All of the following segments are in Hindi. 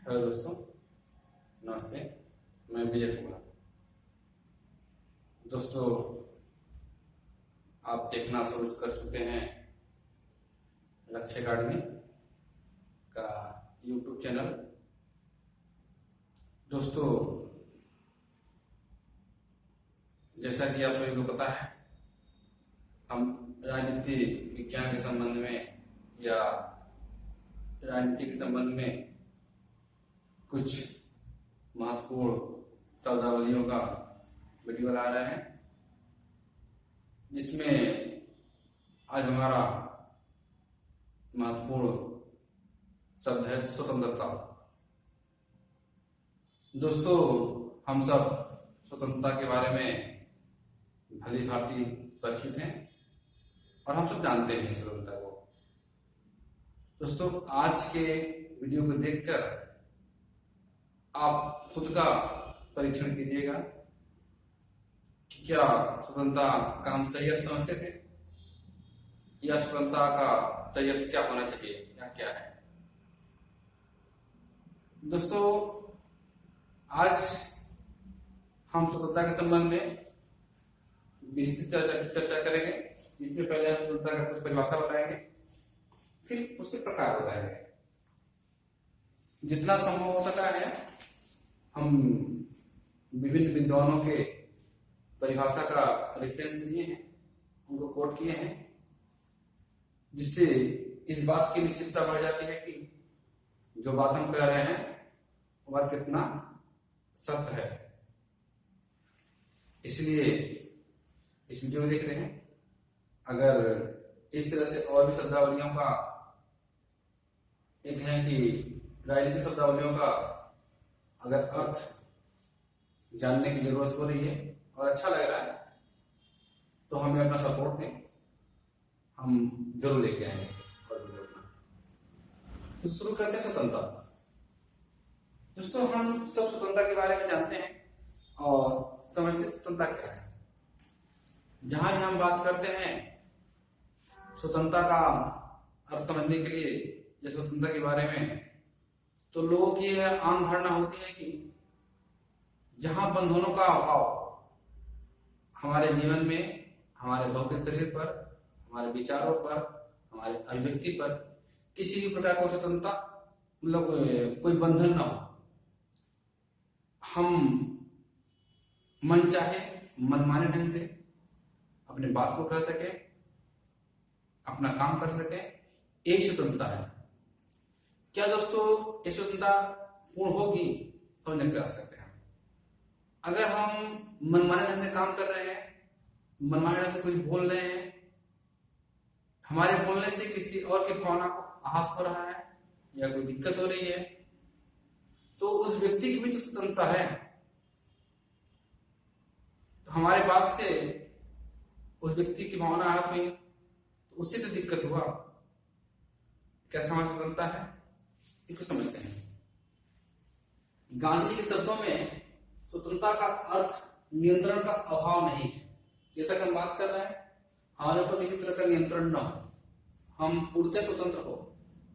हेलो दोस्तों, नमस्ते। मैं विजय कुमार। दोस्तों, आप देखना शुरू कर चुके हैं लक्ष्य अकाडमी का यूट्यूब चैनल। दोस्तों, जैसा कि आप सभी को पता है, हम राजनीति विज्ञान के संबंध में या राजनीति के संबंध में कुछ महत्वपूर्ण शब्दावलियों का वीडियो बना रहे हैं, जिसमें आज हमारा महत्वपूर्ण शब्द है स्वतंत्रता। दोस्तों, हम सब स्वतंत्रता के बारे में भली भांति परिचित हैं और हम सब जानते हैं स्वतंत्रता को। दोस्तों, आज के वीडियो को देखकर आप खुद का परीक्षण कीजिएगा कि क्या स्वतंत्रता का हम सही अर्थ समझते थे या स्वतंत्रता का सही अर्थ क्या होना चाहिए या क्या है। दोस्तों, आज हम स्वतंत्रता के संबंध में विस्तृत चर्चा करेंगे। इसमें पहले हम स्वतंत्रता का कुछ परिभाषा बताएंगे, फिर उसके प्रकार बताएंगे। जितना संभव हो सका है हम विभिन्न विद्वानों के परिभाषा का रेफरेंस लिए हैं, उनको कोट किए हैं, जिससे इस बात की निश्चितता बढ़ जाती है कि जो बात हम कह रहे हैं वो बात कितना सत्य है। इसलिए इस वीडियो को देख रहे हैं। अगर इस तरह से और भी शब्दावलियों का एक है कि राजनीतिक शब्दावलियों का अगर अर्थ जानने की जरूरत हो रही है और अच्छा लग रहा है तो हमें अपना सपोर्ट दें, हम जरूर लेके आएंगे। तो शुरू करते हैं स्वतंत्रता। दोस्तों, हम सब स्वतंत्रता के बारे में जानते हैं और समझते स्वतंत्रता क्या है। जहां भी हम बात करते हैं स्वतंत्रता का अर्थ समझने के लिए या स्वतंत्रता के बारे में, तो लोगों की यह आम धारणा होती है कि जहां बंधनों का अभाव हमारे जीवन में, हमारे भौतिक शरीर पर, हमारे विचारों पर, हमारे अभिव्यक्ति पर किसी भी प्रकार की स्वतंत्रता, मतलब कोई बंधन ना हो, हम मन चाहे मनमाने ढंग से अपने बात को कह सके, अपना काम कर सके, यही स्वतंत्रता है। क्या दोस्तों ये स्वतंत्रता पूर्ण होगी? समझने का प्रयास करते हैं। अगर हम मनमाने ढंग से काम कर रहे हैं, मनमाने ढंग से कुछ बोल रहे हैं, हमारे बोलने से किसी और की भावना को आहत हो रहा है या कोई दिक्कत हो रही है, तो उस व्यक्ति की भी तो स्वतंत्रता है। तो हमारे बात से उस व्यक्ति की भावना आहत हुई तो उससे तो दिक्कत हुआ। क्या समाज स्वतंत्रता है? इसको समझते हैं। गांधी के शब्दों में स्वतंत्रता का अर्थ नियंत्रण का अभाव नहीं है। जैसा कि हम बात कर रहे हैं, हमारे ऊपर किसी तरह का नियंत्रण न हो, हम पूर्णतः स्वतंत्र हो,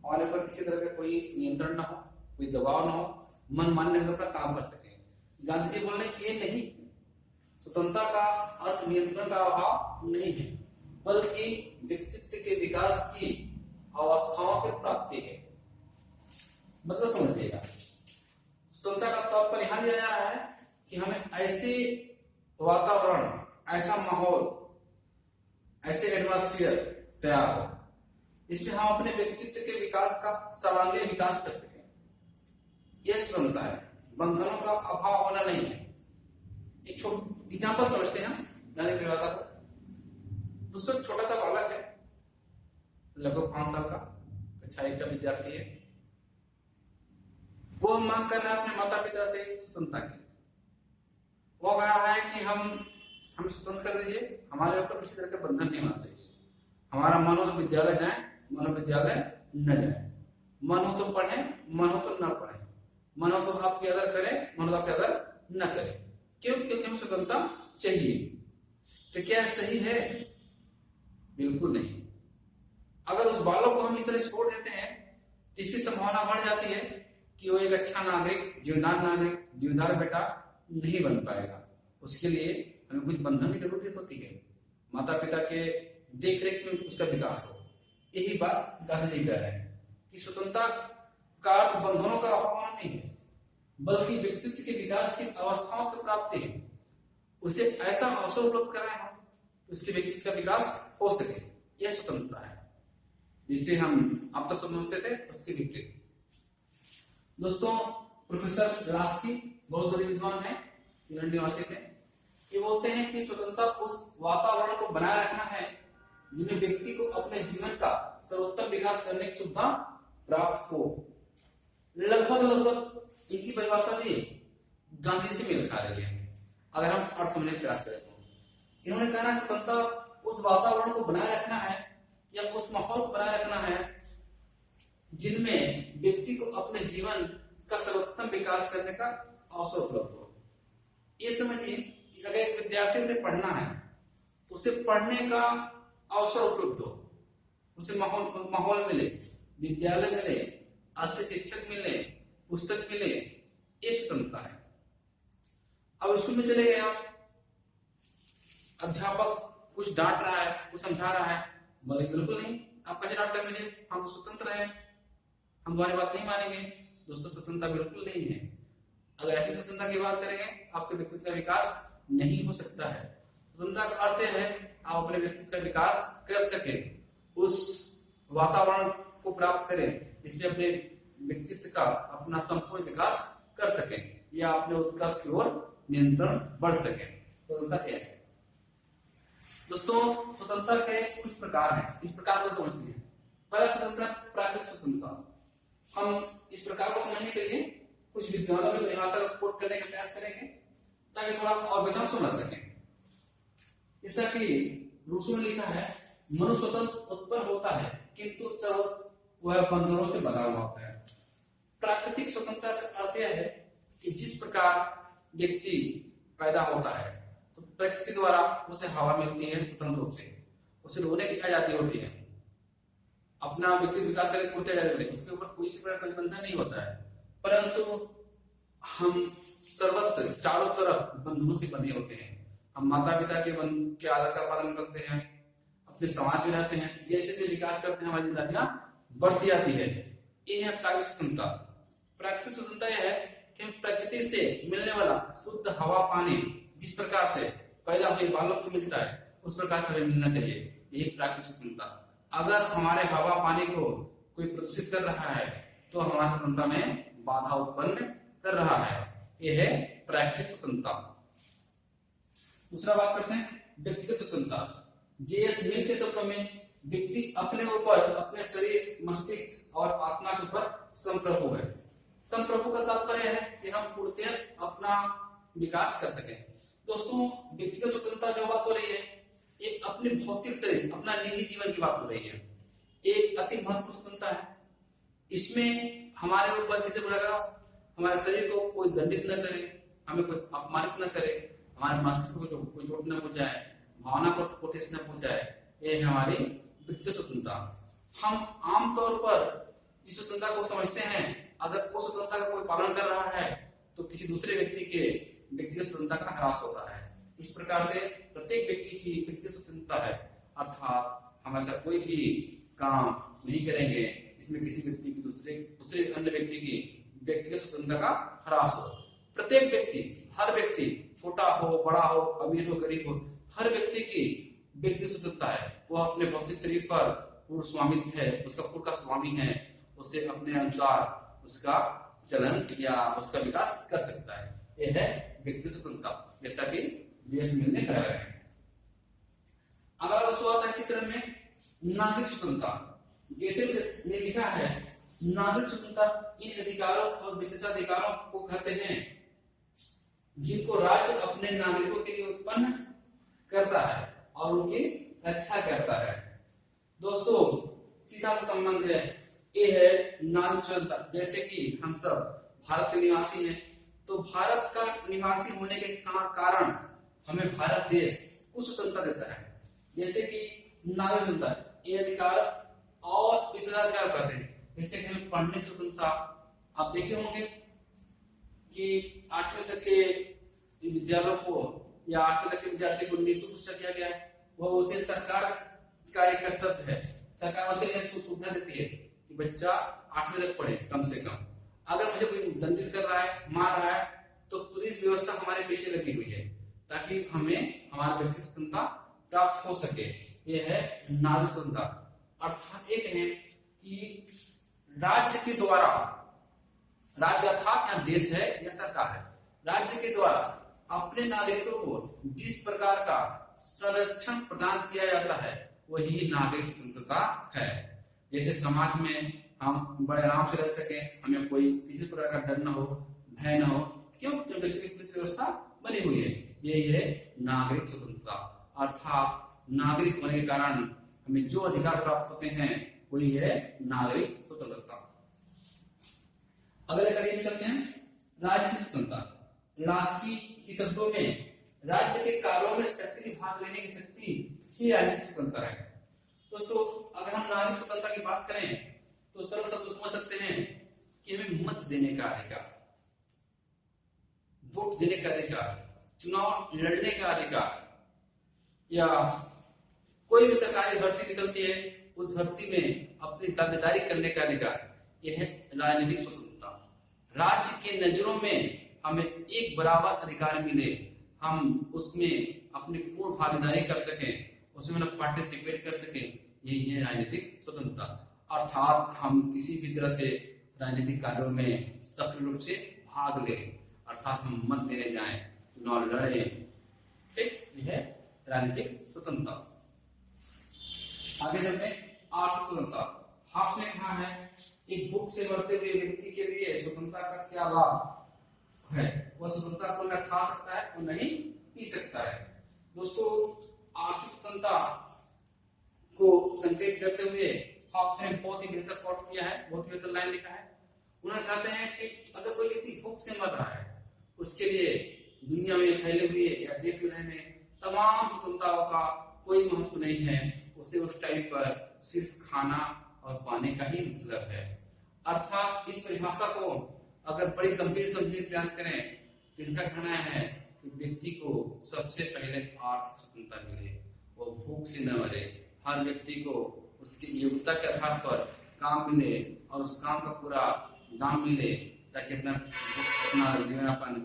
हमारे ऊपर किसी तरह का कोई नियंत्रण न हो, कोई दबाव न हो, मन मानने में अपना काम कर सके। गांधी जी बोल रहे ये नहीं, स्वतंत्रता का अर्थ नियंत्रण का अभाव नहीं है, बल्कि व्यक्तित्व के विकास की अवस्थाओं की प्राप्ति है। मतलब समझिएगा, स्वतंत्रता का तात्पर्य यहां दिया जा रहा है कि हमें ऐसे वातावरण, ऐसा माहौल, ऐसे एटमॉस्फेयर तैयार हो जिसमें हम अपने व्यक्तित्व के विकास का सर्वांगीण विकास कर सकें। यह स्वतंत्रता है, बंधनों का अभाव होना नहीं है। एक एग्जाम्पल समझते हैं गांधी की परिभाषा को। दोस्तों, छोटा सा बालक है, लगभग 5 साल का, कक्षा 1 का विद्यार्थी है। वो मांग कर रहा है अपने माता पिता से स्वतंत्रता की। वो कह रहा है कि हमें स्वतंत्र कर दीजिए, हमारे ऊपर किसी तरह का बंधन नहीं होना चाहिए। हमारा मन हो तो विद्यालय जाए, मन हो विद्यालय न जाए, मन हो तो पढ़े, मन हो तो न पढ़े, मन हो तो आपकी अदर करें, मन हो तो आपकी अदर न करें। क्यों? क्योंकि हमें स्वतंत्रता चाहिए। तो क्या सही है? बिल्कुल नहीं। अगर उस बालक को हम इस तरह छोड़ देते हैं तो इसकी संभावना बढ़ जाती है कि वो एक अच्छा नागरिक, जिम्मेदार बेटा नहीं बन पाएगा। उसके लिए हमें कुछ बंधन की जरूरत होती है, माता पिता के देख रेख में उसका विकास हो। यही बात गांधी जी कह रहे हैं कि स्वतंत्रता का अर्थ बंधनों का अभाव नहीं है, बल्कि व्यक्तित्व के विकास की अवस्थाओं की प्राप्ति है। उसे ऐसा अवसर उपलब्ध कराए हम, उसके व्यक्तित्व का विकास हो सके, यह स्वतंत्रता है, जिसे हम अब तक समझते थे उसके विपरीत। दोस्तों, प्रोफेसर लास्की बहुत बड़े विद्वान है, इंग्लैंड निवासी थे। ये बोलते हैं कि स्वतंत्रता उस वातावरण को बनाए रखना है जिसमें व्यक्ति को अपने जीवन का सर्वोत्तम विकास करने की सुविधा प्राप्त हो। लगभग इनकी परिभाषा भी गांधी से मेल खा रही है, अगर हम अर्थ समझने का प्रयास करें तो। इन्होंने कहा है स्वतंत्रता उस वातावरण को बनाए रखना है या उस माहौल को बनाए रखना है जिनमें व्यक्ति को अपने जीवन का सर्वोत्तम विकास करने का अवसर उपलब्ध हो। ये समझिए कि अगर एक विद्यार्थी से पढ़ना है तो उसे पढ़ने का अवसर उपलब्ध हो, उसे माहौल मिले, विद्यालय मिले, अच्छे शिक्षक मिले, पुस्तक मिले, ये स्वतंत्रता है। अब स्कूल में चले गए आप, अध्यापक कुछ डांट रहा है, कुछ समझा रहा है, बोले बिल्कुल नहीं, आप कैसे डांट रहे मुझे, हम तो स्वतंत्र हैं, हम तुम्हारी बात नहीं मानेंगे। दोस्तों, स्वतंत्रता बिल्कुल नहीं है। अगर ऐसी स्वतंत्रता की बात करेंगे, आपके व्यक्तित्व का विकास नहीं हो सकता है। स्वतंत्रता का अर्थ है आप अपने व्यक्तित्व का विकास कर सके, उस वातावरण को प्राप्त करें जिसमें अपने व्यक्तित्व का अपना संपूर्ण विकास कर सके या अपने उत्कर्ष की ओर नियंत्रण बढ़ सके। स्वतंत्रता क्या है दोस्तों? स्वतंत्रता के कुछ प्रकार हैं, इस प्रकार को समझते हैं। पहला स्वतंत्रता प्राकृतिक स्वतंत्रता। हम इस प्रकार को समझने के लिए कुछ विद्वानों की परिभाषा को कोट करने का प्रयास करेंगे ताकि थोड़ा और बेहतर समझ सकें। जैसा कि रूसो ने लिखा है, मनुष्य स्वतंत्र उत्पन्न होता है किंतु वह बंधनों से बंधा हुआ होता है। प्राकृतिक स्वतंत्रता का अर्थ यह है कि जिस प्रकार व्यक्ति पैदा होता है तो प्रकृति द्वारा उसे हवा मिलती है, स्वतंत्र रूप से उसे रोने की आजादी होती है, अपना व्यक्तित्व विकास करने की आजादी होती है, उसके ऊपर कोई सी प्रकार का बंधन नहीं होता है। परंतु हम सर्वत्र चारों तरफ बंधनों से बंधे होते हैं। हम माता पिता के आदर का पालन करते हैं, अपने समाज में रहते हैं, जैसे जैसे विकास करते हैं हमारी जिंदगियां बढ़ती जाती है। ये है प्राकृतिक स्वतंत्रता। प्राकृतिक स्वतंत्रता यह है कि हम प्रकृति से मिलने वाला शुद्ध हवा पानी जिस प्रकार से पैदा हुए बालक को मिलता है उस प्रकार से हमें मिलना चाहिए, यही प्राकृतिक स्वतंत्रता। अगर हमारे हवा पानी को कोई प्रदूषित कर रहा है तो हमारी स्वतंत्रता में बाधा उत्पन्न कर रहा है, यह है प्राकृतिक स्वतंत्रता। दूसरा बात करते हैं व्यक्तिगत स्वतंत्रता। जेएस मिल के शब्दों में व्यक्ति अपने ऊपर, अपने शरीर, मस्तिष्क और आत्मा के ऊपर संप्रभु है। संप्रभु का तात्पर्य है कि हम पूर्णतः अपना विकास कर सकें। दोस्तों, व्यक्तिगत स्वतंत्रता जो बात हो रही है ये अपने भौतिक शरीर, अपना निजी जीवन की बात हो रही है। एक अति महत्वपूर्ण स्वतंत्रता है। इसमें हमारे ऊपर किसी प्रकार का हमारे शरीर को कोई दंडित न करे, हमें कोई अपमानित न करे, हमारे मस्तिष्क को कोई चोट न पहुंचाए, भावना को ठेस न पहुंचाए, ये है हमारी व्यक्तिगत स्वतंत्रता। हम आमतौर पर जिस स्वतंत्रता को समझते हैं, अगर उस स्वतंत्रता का कोई पालन कर रहा है तो किसी दूसरे व्यक्ति के व्यक्तिगत स्वतंत्रता का ह्रास होता है। इस प्रकार से प्रत्येक व्यक्ति की व्यक्तिगत स्वतंत्रता है, अर्थात हम ऐसा कोई भी काम नहीं करेंगे इसमें किसी व्यक्ति की दूसरे अन्य व्यक्ति की व्यक्तिगत स्वतंत्रता का ह्रास हो। प्रत्येक व्यक्ति, हर व्यक्ति, छोटा हो बड़ा हो, अमीर हो गरीब हो, हर व्यक्ति की व्यक्तिगत स्वतंत्रता है। वो अपने भौतिक शरीर पर पूर्ण स्वामित्व है, उसका पूर्ण का स्वामी है, उसे अपने अनुसार उसका चलन या उसका विकास कर सकता है। यह है व्यक्तिगत स्वतंत्रता, जैसा कि जेएस मिल ने कह रहे हैं। अगला शुरुआत है इसी क्रम में नागरिक स्वतंत्रता। गेटेल ने लिखा है, नागरिक स्वतंत्रता इन अधिकारों और विशेषाधिकारों को कहते हैं जिनको राज्य अपने नागरिकों के लिए उत्पन्न करता है और उनकी रक्षा करता है। दोस्तों, सीधा सा संबंध है, ये है नागरिक स्वतंत्रता। जैसे कि हम सब भारत के निवासी हैं, तो भारत का निवासी होने के कारण हमें भारत देश कुछ स्वतंत्रता देता है। जैसे कि नागरिक स्वतंत्रता, ये अधिकार और विशेषाधिकार कहते हैं। जैसे कि हमें पढ़ने की स्वतंत्रता, आप देखे होंगे कि 8वीं तक के विद्यालयों को या 8वीं तक के विद्यार्थी को निःशुल्क शिक्षा दिया गया है। वह उसे सरकार का एक कर्तव्य है, सरकार उसे यह सुविधा देती है कि बच्चा 8वीं तक पढ़े कम से कम। अगर मुझे कोई दंडित कर रहा है, मार रहा है, तो पुलिस व्यवस्था हमारे पीछे लगी हुई है ताकि हमें हमारा व्यक्ति स्वतंत्रता प्राप्त हो सके। यह है नागरिक स्वतंत्रता। अर्थात एक है कि राज्य के द्वारा, राज्य अर्थात यहाँ देश है या सरकार है, राज्य के द्वारा अपने नागरिकों को जिस प्रकार का संरक्षण प्रदान किया जाता है वही नागरिक स्वतंत्रता है। जैसे समाज में हम बड़े आराम से रह सके, हमें कोई किसी प्रकार का डर न हो, भय न हो, क्यों? क्योंकि पुलिस व्यवस्था बनी हुई है। यही है नागरिक स्वतंत्रता। अर्थात नागरिक होने के कारण हमें जो अधिकार प्राप्त होते हैं वही है नागरिक स्वतंत्रता। अगले कड़ी में चलते हैं, राज्य की स्वतंत्रता। लास्की की शब्दों में राज्य के कार्यों में सक्रिय भाग लेने की शक्ति ही राजनीतिक स्वतंत्रता है। दोस्तों, अगर हम नागरिक स्वतंत्रता की बात करें तो सरल शब्द समझ सकते हैं कि हमें मत देने का अधिकार, वोट देने का अधिकार, चुनाव लड़ने का अधिकार, या कोई भी सरकारी भर्ती निकलती है उस भर्ती में अपनी दावेदारी करने का अधिकार, यह है राजनीतिक स्वतंत्रता। राज्य के नजरों में हमें एक बराबर अधिकार मिले, हम उसमें अपनी पूर्ण भागीदारी कर सकें, उसमें पार्टिसिपेट कर सकें, यही है राजनीतिक स्वतंत्रता। अर्थात हम किसी भी तरह से राजनीतिक कार्यों में सक्रिय रूप से भाग लें, अर्थात हम मत देने जाएं, चुनाव लड़ें, ठीक, यह है राजनीतिक स्वतंत्रता। आगे चलते हैं आर्थिक स्वतंत्रता। हाफ ने कहा है एक भूख से मरते हुए व्यक्ति के लिए स्वतंत्रता का क्या लाभ है? वह स्वतंत्रता को न खा सकता है और नहीं पी सकता है। दोस्तों, आर्थिक स्वतंत्रता को संकेत करते हुए हाफ ने बहुत ही बेहतर कोट किया है, बहुत बेहतर लाइन लिखा है। उन्होंने कहते हैं कि अगर कोई व्यक्ति भूख से मर रहा है, उसके लिए दुनिया में फैले हुए या देश में रहने तमाम स्वतंत्रताओं का कोई महत्व नहीं है, उसे उस टाइम पर सिर्फ खाना और पानी का ही मतलब है। अर्थात इस परिभाषा को अगर बड़ी गंभीर समझने का प्रयास करें तो इनका कहना है कि व्यक्ति को सबसे पहले आर्थिक स्वतंत्रता मिले, वो भूख से न मरे, हर व्यक्ति को उसकी योग्यता के आधार पर काम मिले और उस काम का पूरा दाम मिले ताकि अपना जीवन यापन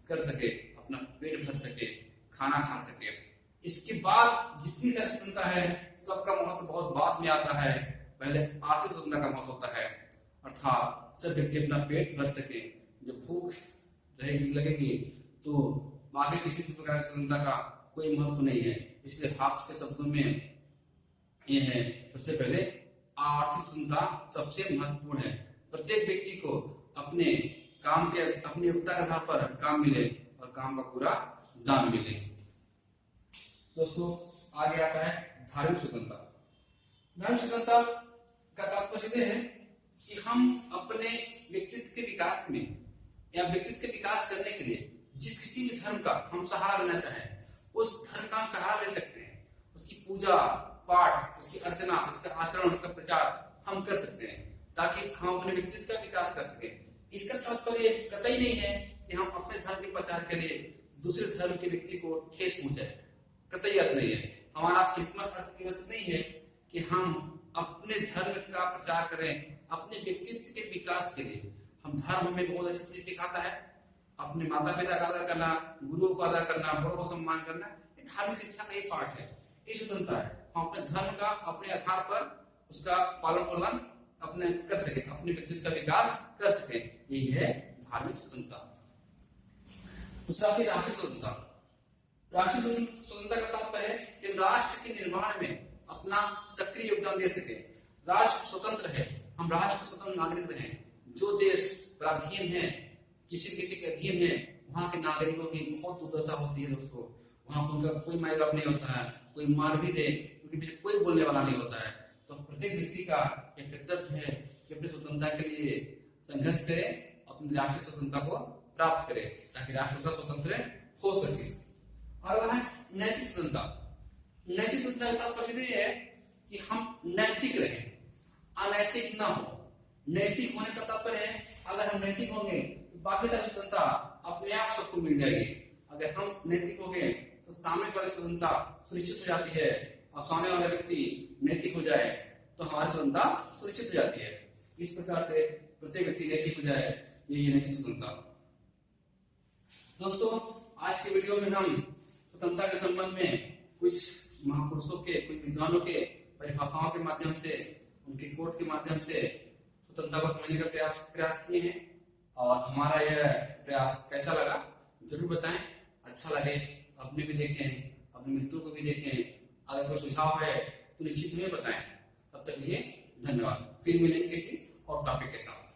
कर सके, अपना पेट भर सके, खाना खा सके। इसके बाद जितनी सारी स्वतंत्रता है सबका महत्व बहुत बाद में आता है, पहले आर्थिक स्वतंत्रता का महत्व होता है। अर्थात सब व्यक्ति अपना पेट भर सके, जब भूख रहेगी लगेगी तो आगे किसी प्रकार की स्वतंत्रता का कोई महत्व नहीं है। इसलिए हाफ के शब्दों में ये है सबसे पहले आर्थिक स्वतंत्रता सबसे महत्वपूर्ण है। प्रत्येक व्यक्ति को अपने काम के अपनी योग्यता के आधार पर काम मिले और काम का पूरा दाम मिले। दोस्तों, आगे आता है धार्मिक स्वतंत्रता। धार्मिक स्वतंत्रता का तात्पर्य है कि हम अपने व्यक्तित्व के विकास में या व्यक्तित्व के विकास करने के लिए जिस किसी भी धर्म का हम सहारा लेना चाहें उस धर्म का हम सहारा ले सकते हैं। उसकी पूजा पाठ, उसकी अर्चना, उसका आचरण, उसका प्रचार हम कर सकते हैं ताकि हम अपने व्यक्तित्व का विकास कर सके। इसका तात्पर्य कतई नहीं है कि हम अपने धर्म के प्रचार के लिए दूसरे धर्म के व्यक्ति को ठेस पहुंचाए, कतई अर्थ नहीं है। हमारा इसमें अर्थ नहीं है कि हम अपने धर्म का प्रचार करें, अपने व्यक्तित्व के विकास के लिए। हम धर्म हमें बहुत अच्छी चीज सिखाता है, अपने माता पिता का आदर करना, गुरुओं को आदर करना, बड़ों को सम्मान करना, ये धार्मिक शिक्षा का ही पार्ट है, ये स्वतंत्रता है। हम अपने धर्म का अपने आधार पर उसका पालन पोषण अपने कर सके, अपने व्यक्तित्व का विकास कर सके, यही है धार्मिक स्वतंत्रता। दूसरा है राष्ट्रीय स्वतंत्रता। राष्ट्रीय स्वतंत्रता का तात्पर्य है कि राष्ट्र के निर्माण में अपना सक्रिय योगदान दे सके। राष्ट्र स्वतंत्र है, हम राष्ट्र स्वतंत्र नागरिक रहे। जो देश पराधीन है, किसी किसी के अधीन है, वहां के नागरिकों की बहुत दुर्दशा होती है दोस्तों। वहां पर उनका कोई माय बाप नहीं होता है, कोई मार भी दे उनके पीछे कोई बोलने वाला नहीं होता है। तो प्रत्येक व्यक्ति का एक कर्तव्य है कि अपनी स्वतंत्रता के लिए संघर्ष करे, अपनी राष्ट्रीय स्वतंत्रता को प्राप्त करे ताकि राष्ट्र स्वतंत्र हो सके। अगला है नैतिक स्वतंत्रता। नैतिक स्वतंत्रता का तात्पर्य है कि हम नैतिक रहें, अनैतिक ना हो। नैतिक होने का तात्पर्य है अगर हम नैतिक होंगे तो बाकी सारी स्वतंत्रता अपने आप सबको मिल जाएगी। अगर हम नैतिक हो गए तो सामने वाली स्वतंत्रता सुनिश्चित हो जाती है, और सामने वाला व्यक्ति नैतिक हो जाए तो हमारी स्वतंत्रता सुनिश्चित हो जाती है। इस प्रकार से प्रत्येक व्यक्ति नैतिक हो जाए, यही नैतिक स्वतंत्रता। दोस्तों, आज के वीडियो में हम स्वतंत्रता के संबंध में कुछ महापुरुषों के, कुछ विद्वानों के परिभाषाओं के माध्यम से, उनके कोट के माध्यम से स्वतंत्रता को समझने का प्रयास किए हैं। और हमारा यह प्रयास कैसा लगा जरूर बताएं। अच्छा लगे अपने भी देखें, अपने मित्रों को भी देखें। अगर कोई सुझाव है तो निश्चित हमें बताएं। तब तक लिए धन्यवाद। फिर मिलेंगे किसी और टॉपिक के साथ।